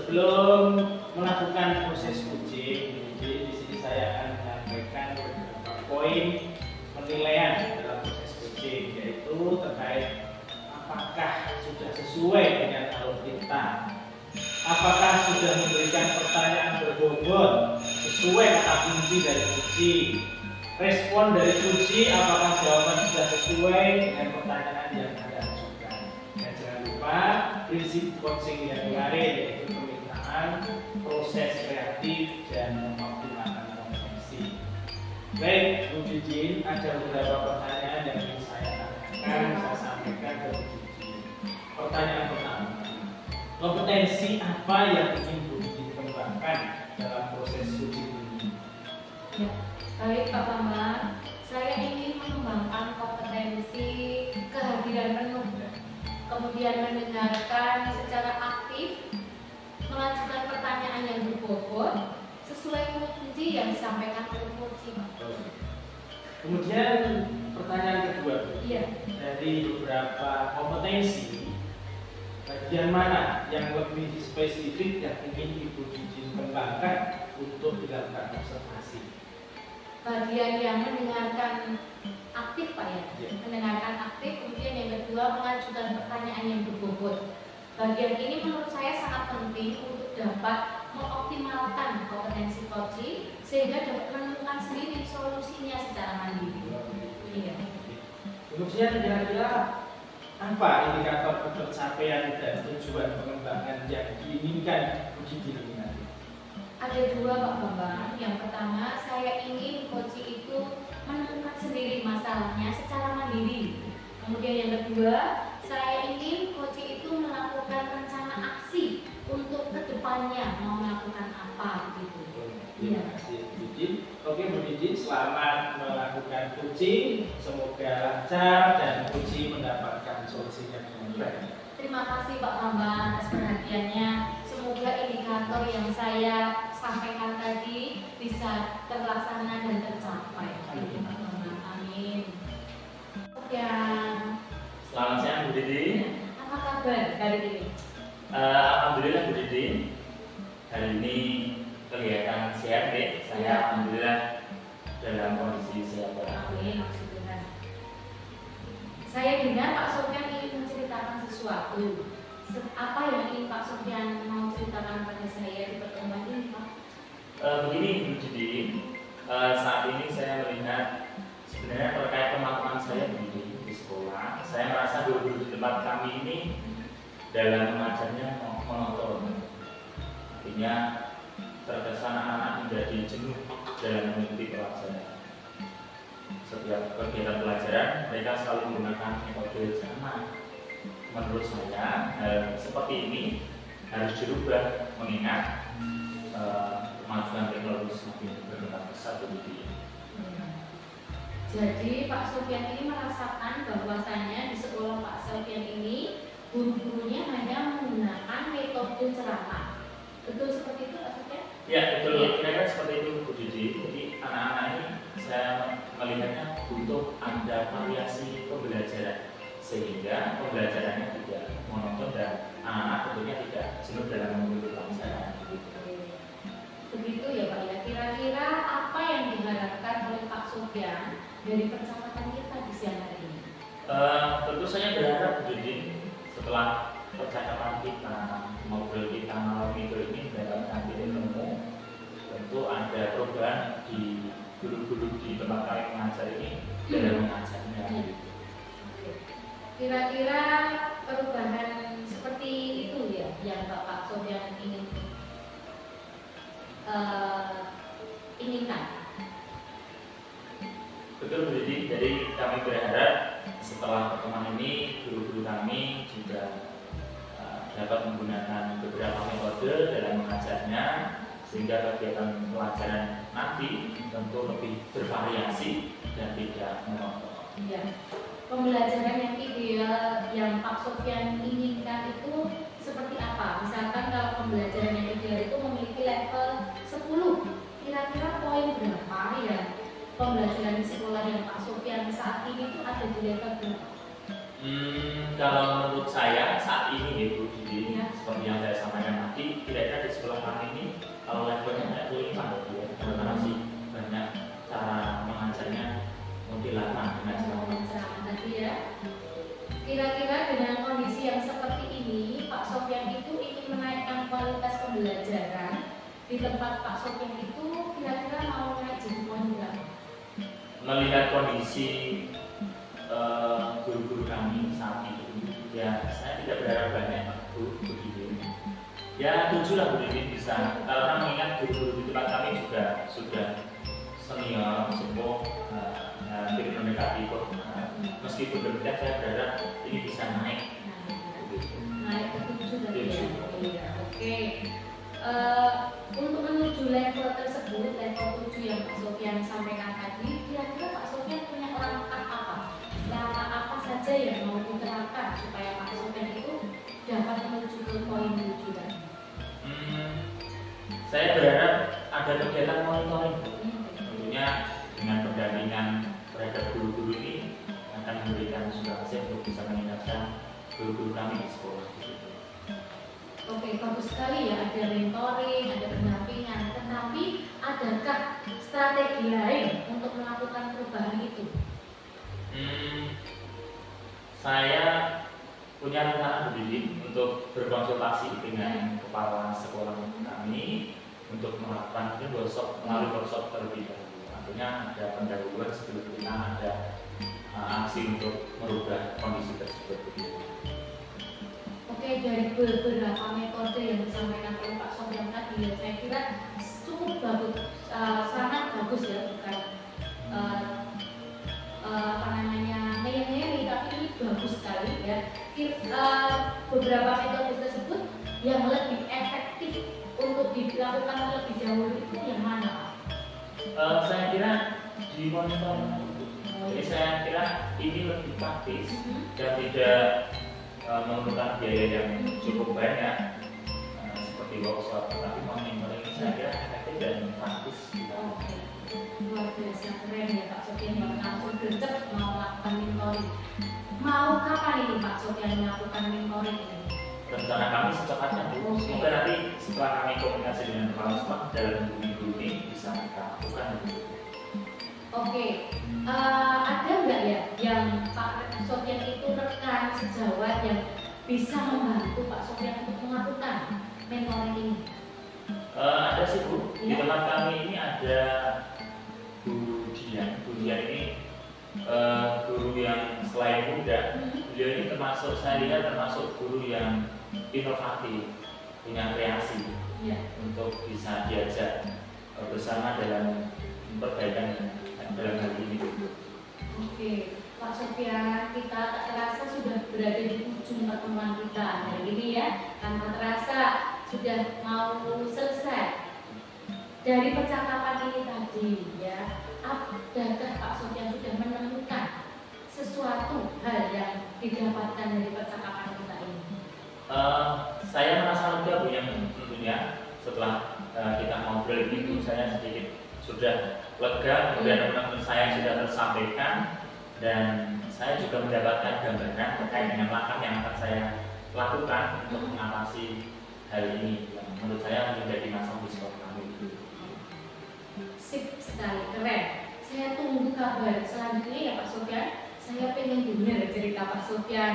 Sebelum melakukan proses coaching, di sini saya akan menyampaikan beberapa poin penilaian dalam proses coaching, yaitu terkait apakah sudah sesuai dengan alur kita, apakah sudah memberikan pertanyaan berbobot sesuai kata kunci dari coaching, respon dari coaching apakah jawaban sudah sesuai dengan pertanyaan yang Anda ajukan. Dan jangan lupa prinsip coaching yang kemarin, yaitu permintaan, proses kreatif, dan mengoptimalkan kompetensi. Baik, Bu Jijin, ada beberapa pertanyaan yang ingin saya tanyakan, saya sampaikan ke Bu Jijin. Pertanyaan pertama, kompetensi apa yang ingin Bu Jijin kembangkan dalam proses coaching ini? Ya, baik Pak Bambang, saya ingin mengembangkan kompetensi kehadiran penuh, kemudian mendengarkan secara aktif, mengajukan pertanyaan yang berbobot sesuai kunci yang disampaikan oleh coach. Kemudian pertanyaan kedua, Iya. dari beberapa kompetensi, bagian mana yang lebih spesifik yang ingin Ibu Jijin kembangkan untuk dilakukan observasi? Bagian yang mendengarkan aktif Pak ya, Ya. mendengarkan aktif, kemudian yang kedua mengajukan pertanyaan yang berbobot. Bagian ini menurut saya sangat penting untuk dapat mengoptimalkan kompetensi coaching sehingga dapat menemukan sendiri solusinya secara mandiri. Iya. Kemudian kira-kira apa indikator ketercapaian dan tujuan pengembangan yang diinginkan Bu Jijin ini nanti? Ada dua Pak Bambang. Yang pertama, saya ingin coaching itu menemukan sendiri masalahnya secara mandiri. Kemudian yang kedua, saya ingin coaching itu melakukan rencana aksi untuk kedepannya mau melakukan apa gitu. Terima kasih Bu Jijin. Oke Bu Jijin, selamat melakukan coaching. Semoga lancar dan coaching mendapatkan solusinya dengan baik. Terima kasih Pak Bambang atas perhatiannya. Semoga indikator yang saya sampaikan tadi bisa terlaksana dan tercapai. Amin. Pak Bambang. Amin. Ya. Selamat siang Bu Didi. Apa kabar hari ini? Alhamdulillah Bu Didi. Hari ini kelihatan sehat ya. Saya alhamdulillah dalam kondisi sehat. Amin. Alhamdulillah. Saya dengar Pak Sofyan ingin menceritakan sesuatu. Apa yang ingin Pak Sofyan mau ceritakan pada saya di pertemuan ini Pak? Begini Bu Didi, saat ini saya melihat sebenarnya terkait kemampuan saya di sekolah, saya merasa guru-guru di tempat kami ini dalam mengajarnya monoton. Artinya terkesan anak-anak menjadi jenuh dalam mengikuti pelajaran. Setiap kegiatan pelajaran mereka selalu menggunakan metode sama. Menurut saya seperti ini harus dirubah mengingat kemajuan teknologi semakin berkembang pesat begitu. Jadi Pak Sofyan ini merasakan bahwasanya di sekolah Pak Sofyan ini guru-gurunya hanya menggunakan metode ceramah. Betul seperti itu Pak Sofyan? Ya betul, kira-kira seperti itu Bu Didi. Jadi anak-anak ini saya melihatnya butuh ada variasi pembelajaran sehingga pembelajarannya tidak monoton dan anak-anak tentunya tidak jenuh dalam mengikuti pelajaran. Begitu ya Pak ya. Kira-kira apa yang diharapkan oleh Pak Sofyan dari percakapan kita di siang hari ini? Tentu saya berharap Bu Didi setelah percakapan kita, ngobrol kita malam itu ini dapat nanti ketemu, tentu ada perubahan di guru-guru di tempat kami mengajar ini dalam mengajarnya. Kira-kira perubahan seperti itu ya yang Bapak Sofyan ingin inginkan. Betul Bu Didi, jadi kami berharap setelah pertemuan ini guru-guru kami juga dapat menggunakan beberapa metode dalam mengajarnya sehingga kegiatan pelajaran nanti tentu lebih bervariasi dan tidak monoton. Ya. Pembelajaran yang ideal yang Pak Sofyan inginkan itu seperti apa? Misalkan kalau pembelajaran yang ideal itu memiliki level 10, kira-kira poin berapa ya pembelajaran di sekolah yang Pak Sofyan saat ini itu ada di level berapa? Kalau menurut saya saat ini Bu Didi, Ya. seperti yang saya sampaikan tadi, kira-kira di penjelasan dengan ceramah. Pencerahan tadi ya. Kira-kira dengan kondisi yang seperti ini, Pak Sofyan itu ingin menaikkan kualitas pembelajaran di tempat Pak Sofyan itu, kira-kira mau naik jadi poin berapa? Melihat kondisi guru-guru kami saat ini, ya saya tidak berharap banyak Bu Didin. Ya 7 lah Bu Didin bisa, karena mengingat guru-guru di tempat kami juga sudah senior, sepuh, hampir mendekati kok. Meskipun demikian saya berharap ini bisa naik. Naik ke 7 tadi ya? 7. Iya, oke. Untuk menuju level tersebut, level 7 yang Pak Sofyan sampaikan tadi, kira-kira Pak Sofyan punya langkah apa? Langkah apa saja yang mau diterapkan supaya Pak Sofyan itu dapat menuju ke poin 7 tadi? Saya berharap ada kegiatan monitoring. Tentunya dengan pendampingan terhadap guru-guru ini akan memberikan sumbangsih untuk bisa meningkatkan guru-guru kami di sekolah. Oke, bagus sekali ya, ada mentoring, ada pendampingan, tetapi adakah strategi lain untuk melakukan perubahan itu? Saya punya rencana begini untuk berkonsultasi dengan kepala sekolah kami untuk melakukan melalui workshop terlebih dahulu. Artinya ada pendahuluan sebelum kita ada aksi untuk merubah kondisi tersebut. Oke, dari beberapa metode yang disampaikan oleh Pak Sofyan tadi, ya, saya kira cukup bagus, sangat bagus ya, bukan apa namanya ngeyel-ngeyel, tapi ini bagus sekali ya. Beberapa metode tersebut yang lebih efektif untuk dilakukan terlebih dahulu itu yang mana? Saya kira di monitoring. Jadi saya kira ini lebih praktis dan tidak memerlukan biaya yang cukup banyak seperti workshop, tapi monitoring saya kira efektif dan praktis. Oke, luar biasa keren ya Pak Sofyan, yang langsung gercep mau melakukan mentoring. Mau kapan ini Pak Sofyan melakukan mentoring ini? Rencana kami secepatnya Bu. Semoga nanti setelah kami komunikasi dengan kepala sekolah dalam minggu ini bisa kita lakukan. Oke, ada nggak ya yang Pak Sofyan itu rekan sejawat yang bisa membantu Pak Sofyan untuk melakukan mentoring ini? Ada sih Bu, di tempat kami ini ada Bu Dian. Bu Dian ini guru yang selain muda, beliau ini termasuk, saya lihat termasuk guru yang inovatif, punya kreasi untuk bisa diajak bersama dalam perbaikan dalam hal ini. Oke, Pak Sofyan, kita tak terasa sudah berada di ujung pertemuan kita hari ini ya. Tanpa terasa sudah mau selesai. Dari percakapan ini tadi ya, apakah Pak Sofyan sudah menemukan sesuatu hal yang didapatkan dari percakapan kita ini? Saya merasa lega Bu, yang tentunya setelah kita ngobrol itu saya sedikit sudah lega, kemudian teman-teman saya sudah tersampaikan dan saya juga mendapatkan gambaran terkait dengan langkah yang akan saya lakukan untuk mengatasi hal ini yang menurut saya menjadi masalah di sekolah kami. Sip sekali, keren. Saya tunggu kabar selanjutnya ya Pak Sofyan. Saya pengen dengar cerita Pak Sofyan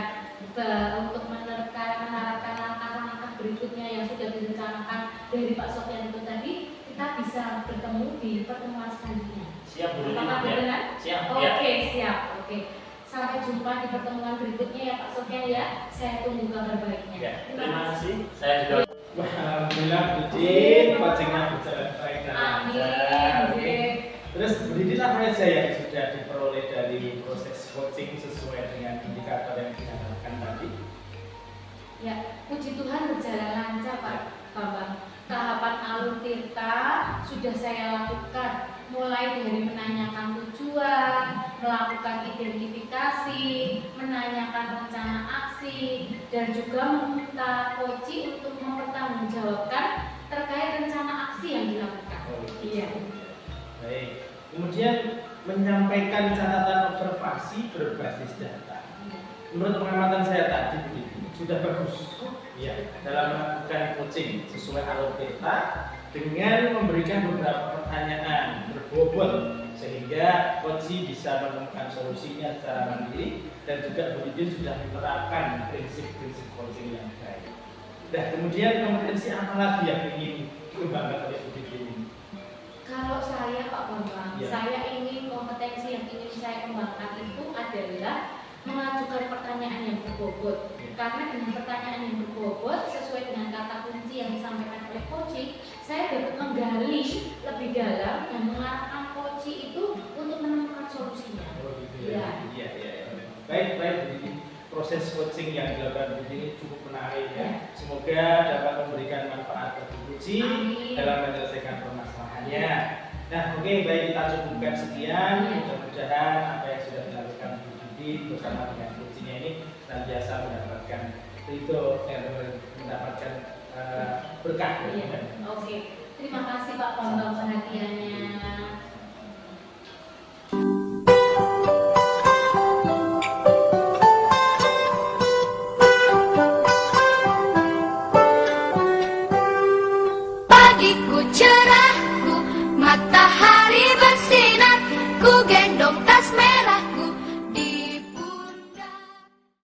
untuk menerapkan langkah-langkah berikutnya yang sudah direncanakan dari Pak Sofyan itu tadi. Kita bisa bertemu di pertemuan selanjutnya. Siap Bu. Apakah benar? Siap. Oke, siap. Oke. Sampai jumpa di pertemuan berikutnya ya Pak Sofyan ya. Saya tunggu kabar baiknya. Ya, terima kasih. Saya juga. Wah, alhamdulillah Bu Didin, coachingnya berjalan baik dan lancar. Oke. Terus Bu Didin apa saja yang sudah diperoleh dari proses coaching sesuai dengan indikator yang dikatakan tadi? Ya, puji Tuhan berjalan lancar Pak Bambang. Tahapan alur tirta sudah saya lakukan, mulai dari menanyakan tujuan, melakukan identifikasi, menanyakan rencana aksi, dan juga meminta coach untuk mempertanggungjawabkan terkait rencana aksi yang dilakukan. Iya. Baik. Kemudian menyampaikan catatan observasi berbasis data. Menurut pengamatan saya tadi sudah bagus. Ya, dalam melakukan coaching sesuai alur kita dengan memberikan beberapa pertanyaan berbobot sehingga coach bisa menemukan solusinya secara mandiri dan juga Bu Didin sudah menerapkan prinsip-prinsip coaching yang baik. Nah, kemudian kompetensi apa lagi yang ingin dikembangkan oleh Bu Didin? Kalau saya Pak Bambang, Ya. saya ingin kompetensi yang ingin saya kembangkan itu adalah mengajukan pertanyaan yang berbobot. Ya. Karena dengan pertanyaan yang berbobot sesuai dengan kata kunci yang disampaikan oleh coaching, saya dapat menggali lebih dalam dan mengarahkan coaching itu untuk menemukan solusinya. Oh, gitu Ya. ya. Iya. Baik, Bu Didin. Proses coaching yang dilakukan Bu Didin cukup menarik ya. Semoga dapat memberikan manfaat bagi coaching Amin. dalam menyelesaikan permasalahannya. Nah, oke, baik, kita cukupkan sekian. Mudah-mudahan apa yang sudah dilakukan Bu Didin bersama dengan coachingnya ini senantiasa mendapatkan itu, mendapatkan berkah. Iya. Oke. Terima kasih Pak Bambang perhatiannya.